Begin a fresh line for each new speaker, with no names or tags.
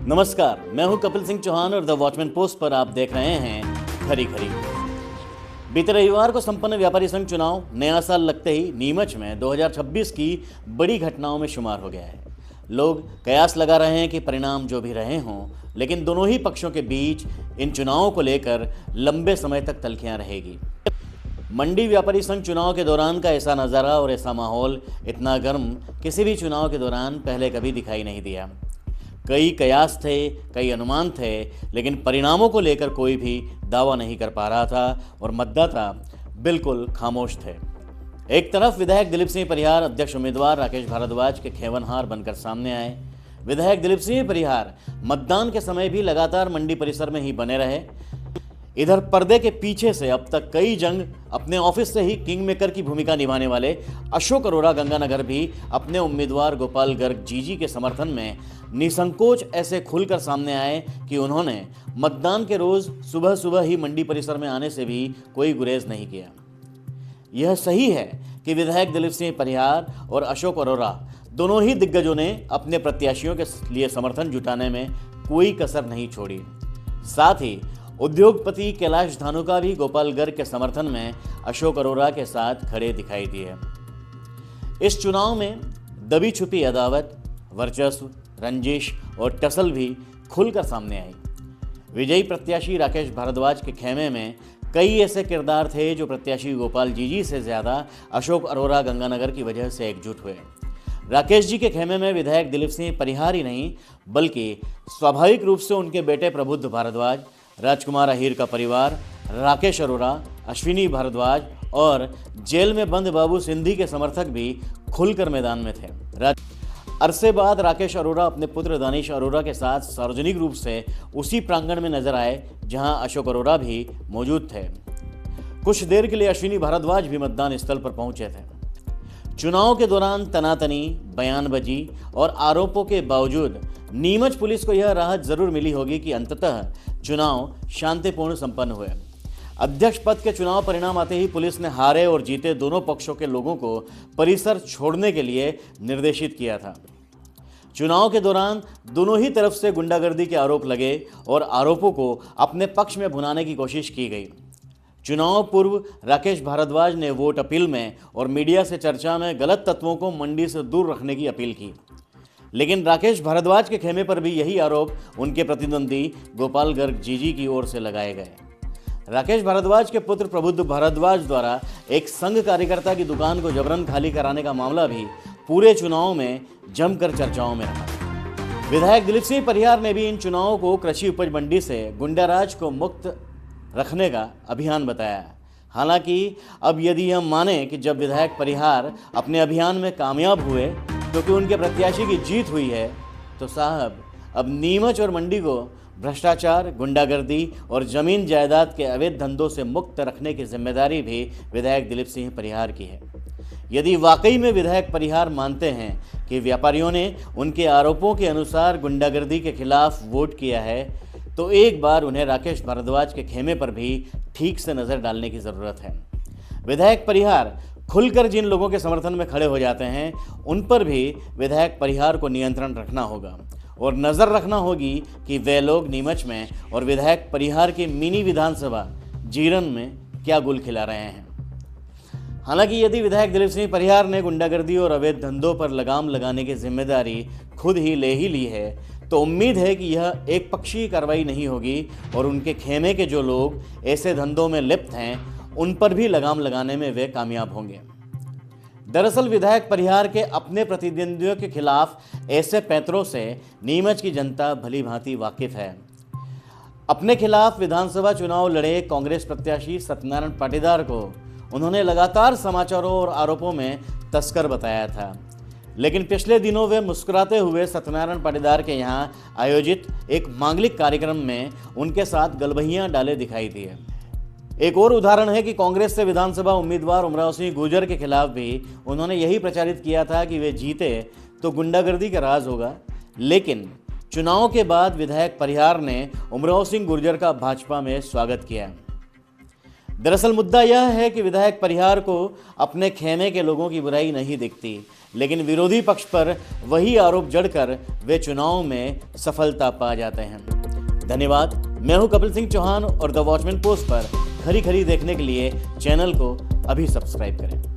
नमस्कार, मैं हूं कपिल सिंह चौहान और द वॉचमैन पोस्ट पर आप देख रहे हैं खरी खरी। बीते रविवार को संपन्न व्यापारी संघ चुनाव नया साल लगते ही नीमच में 2026 की बड़ी घटनाओं में शुमार हो गया है। लोग कयास लगा रहे हैं कि परिणाम जो भी रहे हों, लेकिन दोनों ही पक्षों के बीच इन चुनावों को लेकर लंबे समय तक तल्खियां रहेगी। मंडी व्यापारी संघ चुनाव के दौरान का ऐसा नज़ारा और ऐसा माहौल इतना गर्म किसी भी चुनाव के दौरान पहले कभी दिखाई नहीं दिया। कई कयास थे, कई अनुमान थे, लेकिन परिणामों को लेकर कोई भी दावा नहीं कर पा रहा था और मतदाता बिल्कुल खामोश थे। एक तरफ विधायक दिलीप सिंह परिहार अध्यक्ष उम्मीदवार राकेश भारद्वाज के खेवनहार बनकर सामने आए। विधायक दिलीप सिंह परिहार मतदान के समय भी लगातार मंडी परिसर में ही बने रहे। इधर पर्दे के पीछे से अब तक कई जंग अपने ऑफिस से ही किंग मेकर की भूमिका निभाने वाले अशोक अरोड़ा गंगानगर भी अपने उम्मीदवार गोपाल गर्ग जीजी के समर्थन में निसंकोच ऐसे खुलकर सामने आए कि उन्होंने मतदान के रोज सुबह सुबह ही मंडी परिसर में आने से भी कोई गुरेज नहीं किया। यह सही है कि विधायक दिलीप सिंह परिहार और अशोक अरोड़ा दोनों ही दिग्गजों ने अपने प्रत्याशियों के लिए समर्थन जुटाने में कोई कसर नहीं छोड़ी। साथ ही उद्योगपति कैलाश धानुका भी गोपाल गर्ग के समर्थन में अशोक अरोड़ा के साथ खड़े दिखाई दिए। इस चुनाव में दबी छुपी अदावत, वर्चस्व, रंजिश और टसल भी खुलकर सामने आई। विजयी प्रत्याशी राकेश भारद्वाज के खेमे में कई ऐसे किरदार थे जो प्रत्याशी गोपाल जीजी से ज्यादा अशोक अरोड़ा गंगानगर की वजह से एकजुट हुए। राकेश जी के खेमे में विधायक दिलीप सिंह परिहार ही नहीं, बल्कि स्वाभाविक रूप से उनके बेटे प्रबुद्ध भारद्वाज, राजकुमार अहीर का परिवार, राकेश अरोड़ा, अश्विनी भारद्वाज और जेल में बंद बाबू सिंधी के समर्थक भी खुलकर मैदान में थे। अरसे बाद राकेश अरोड़ा अपने पुत्र दानिश अरोड़ा के साथ सार्वजनिक रूप से उसी प्रांगण में नजर आए जहां अशोक अरोड़ा भी मौजूद थे। कुछ देर के लिए अश्विनी भारद्वाज भी मतदान स्थल पर पहुंचे थे। चुनाव के दौरान तनातनी, बयानबाजी और आरोपों के बावजूद नीमच पुलिस को यह राहत जरूर मिली होगी कि अंततः चुनाव शांतिपूर्ण संपन्न हुए। अध्यक्ष पद के चुनाव परिणाम आते ही पुलिस ने हारे और जीते दोनों पक्षों के लोगों को परिसर छोड़ने के लिए निर्देशित किया था। चुनाव के दौरान दोनों ही तरफ से गुंडागर्दी के आरोप लगे और आरोपों को अपने पक्ष में भुनाने की कोशिश की गई। चुनाव पूर्व राकेश भारद्वाज ने वोट अपील में और मीडिया से चर्चा में गलत तत्वों को मंडी से दूर रखने की अपील की, लेकिन राकेश भारद्वाज के खेमे पर भी यही आरोप उनके प्रतिद्वंदी गोपाल गर्ग जीजी की ओर से लगाए गए। राकेश भारद्वाज के पुत्र प्रबुद्ध भारद्वाज द्वारा एक संघ कार्यकर्ता की दुकान को जबरन खाली कराने का मामला भी पूरे चुनाव में जमकर चर्चाओं में रहा। विधायक दिलीप सिंह परिहार ने भी इन चुनावों को कृषि उपज मंडी से गुंडाराज को मुक्त रखने का अभियान बताया। हालांकि अब यदि हम माने कि जब विधायक परिहार अपने अभियान में कामयाब हुए क्योंकि उनके प्रत्याशी की जीत हुई है, तो साहब अब नीमच और मंडी को भ्रष्टाचार, गुंडागर्दी और जमीन जायदाद के अवैध धंधों से मुक्त रखने की जिम्मेदारी भी विधायक दिलीप सिंह परिहार की है। यदि वाकई में विधायक परिहार मानते हैं कि व्यापारियों ने उनके आरोपों के अनुसार गुंडागर्दी के खिलाफ वोट किया है, तो एक बार उन्हें राकेश भारद्वाज के खेमे पर भी ठीक से नज़र डालने की ज़रूरत है। विधायक परिहार खुलकर जिन लोगों के समर्थन में खड़े हो जाते हैं, उन पर भी विधायक परिहार को नियंत्रण रखना होगा और नज़र रखना होगी कि वे लोग नीमच में और विधायक परिहार की मिनी विधानसभा जीरन में क्या गुल खिला रहे हैं। हालांकि यदि विधायक दिलीप सिंह परिहार ने गुंडागर्दी और अवैध धंधों पर लगाम लगाने की जिम्मेदारी खुद ही ले ही ली है, तो उम्मीद है कि यह एक पक्षीय कार्रवाई नहीं होगी और उनके खेमे के जो लोग ऐसे धंधों में लिप्त हैं, उन पर भी लगाम लगाने में वे कामयाब होंगे। दरअसल विधायक परिहार के अपने प्रतिद्वंदियों के खिलाफ ऐसे पैंतरों से नीमच की जनता भली भांति वाकिफ है। अपने खिलाफ विधानसभा चुनाव लड़े कांग्रेस प्रत्याशी सत्यनारायण पाटीदार को उन्होंने लगातार समाचारों और आरोपों में तस्कर बताया था, लेकिन पिछले दिनों वे मुस्कुराते हुए सत्यनारायण पाटीदार के यहाँ आयोजित एक मांगलिक कार्यक्रम में उनके साथ गलबहियां डाले दिखाई दिए। एक और उदाहरण है कि कांग्रेस से विधानसभा उम्मीदवार उमराव सिंह गुर्जर के खिलाफ भी उन्होंने यही प्रचारित किया था कि वे जीते तो गुंडागर्दी का राज होगा, लेकिन चुनाव के बाद विधायक परिहार ने उमराव सिंह गुर्जर का भाजपा में स्वागत किया। दरअसल मुद्दा यह है कि विधायक परिहार को अपने खेमे के लोगों की बुराई नहीं दिखती, लेकिन विरोधी पक्ष पर वही आरोप जड़कर वे चुनाव में सफलता पा जाते हैं। धन्यवाद। मैं हूं कपिल सिंह चौहान और द वॉचमैन पोस्ट पर खरी खरी देखने के लिए चैनल को अभी सब्सक्राइब करें।